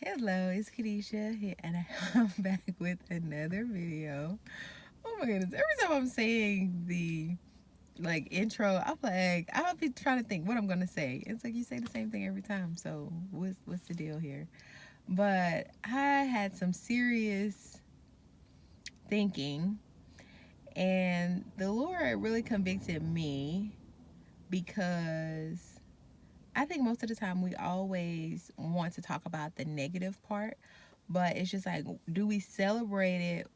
Hello, it's Kadisha here, and I'm back with another video. Oh my goodness! Every time I'm saying the intro, I'll be trying to think what I'm gonna say. It's like you say the same thing every time. So what's the deal here? But I had some serious thinking, and the Lord really convicted me because I think most of the time we always want to talk about the negative part, but it's just like, do we celebrate it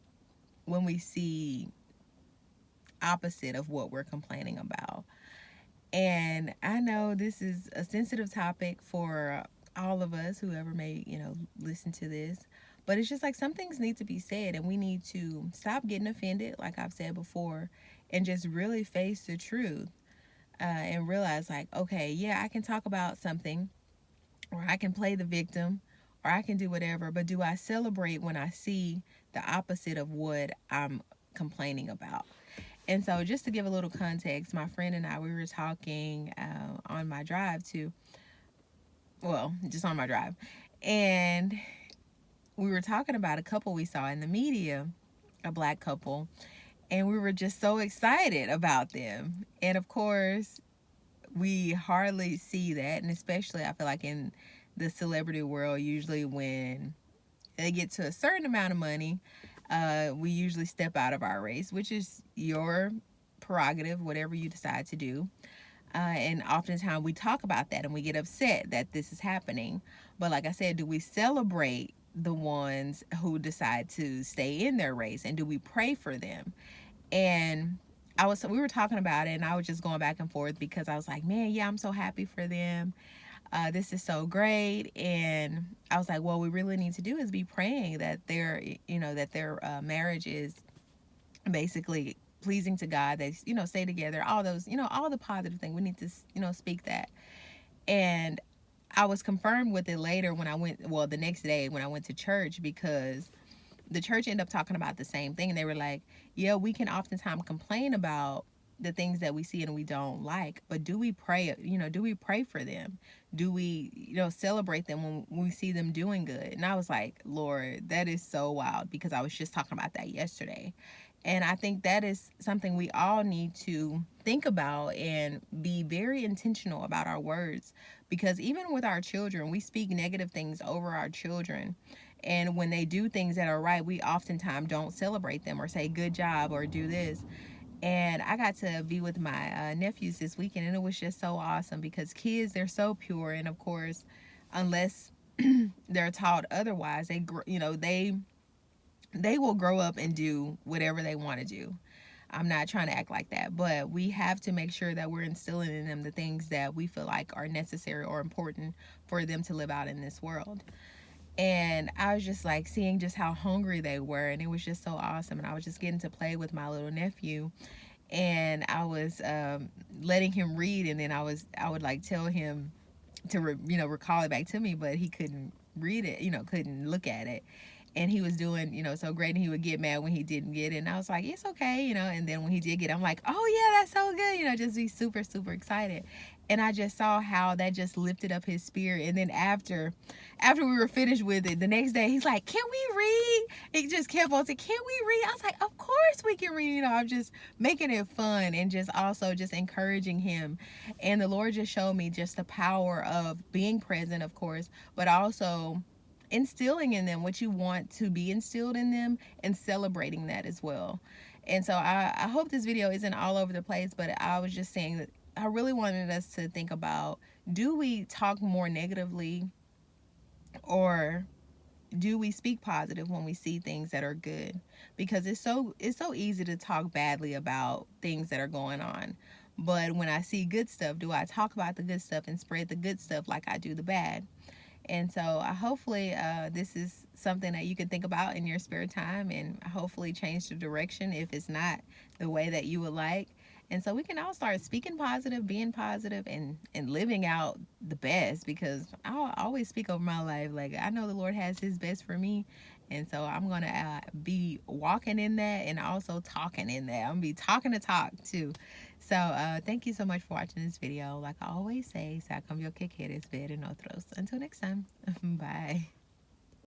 when we see opposite of what we're complaining about? And I know this is a sensitive topic for all of us, whoever may, listen to this. But it's just like some things need to be said, and we need to stop getting offended, like I've said before, and just really face the truth and realize, like, okay, yeah, I can talk about something, or I can play the victim, or I can do whatever, but do I celebrate when I see the opposite of what I'm complaining about? And so, just to give a little context, my friend and I, we were talking on my drive to, well, just on my drive, and we were talking about a couple we saw in the media, a black couple, and we were just so excited about them. And of course, we hardly see that, and especially I feel like in the celebrity world, usually when they get to a certain amount of money, we usually step out of our race, which is your prerogative, whatever you decide to do. And oftentimes we talk about that and we get upset that this is happening. But like I said, do we celebrate the ones who decide to stay in their race, and do we pray for them? And we were talking about it, and I was just going back and forth because I was like, man, yeah, I'm so happy for them. This is so great. And I was like, well, we really need to do is be praying that their marriage is basically pleasing to God. They, stay together, all those, all the positive things. We need to, speak that. And I was confirmed with it later when I went, well, the next day when I went to church, because the church ended up talking about the same thing. And they were like, yeah, we can oftentimes complain about the things that we see and we don't like, but do we pray, do we pray for them? Do we, celebrate them when we see them doing good? And I was like, Lord, that is so wild, because I was just talking about that yesterday. And I think that is something we all need to think about and be very intentional about our words, because even with our children, we speak negative things over our children. And when they do things that are right, we oftentimes don't celebrate them or say good job or do this. And I got to be with my nephews this weekend, and it was just so awesome, because kids, they're so pure. And of course, unless they're taught otherwise, they will grow up and do whatever they want to do. I'm not trying to act like that, but we have to make sure that we're instilling in them the things that we feel like are necessary or important for them to live out in this world. And I was just like seeing just how hungry they were, and it was just so awesome. And I was just getting to play with my little nephew, and I was letting him read, and then I would like tell him to recall it back to me, but he couldn't read it, couldn't look at it. And he was doing, so great, and he would get mad when he didn't get it. And I was like, it's okay, and then when he did get it, I'm like, oh yeah, that's so good, just be super, super excited. And I just saw how that just lifted up his spirit. And then after we were finished with it, the next day he's like, can we read? He just kept on saying, can we read? I was like, of course we can read. I'm just making it fun and just also just encouraging him. And the Lord just showed me just the power of being present, of course, but also instilling in them what you want to be instilled in them, and celebrating that as well. And so I hope this video isn't all over the place, but I was just saying that I really wanted us to think about, do we talk more negatively, or do we speak positive when we see things that are good? Because it's so easy to talk badly about things that are going on. But when I see good stuff, do I talk about the good stuff and spread the good stuff like I do the bad? And so hopefully this is something that you can think about in your spare time, and hopefully change the direction if it's not the way that you would like. And so we can all start speaking positive, being positive, and living out the best, because I always speak over my life. Like, I know the Lord has his best for me. And so I'm going to be walking in that, and also talking in that. I'm going to be talking to talk too. So thank you so much for watching this video. Like I always say, sa cambio que quieres ver en otros. Until next time, bye.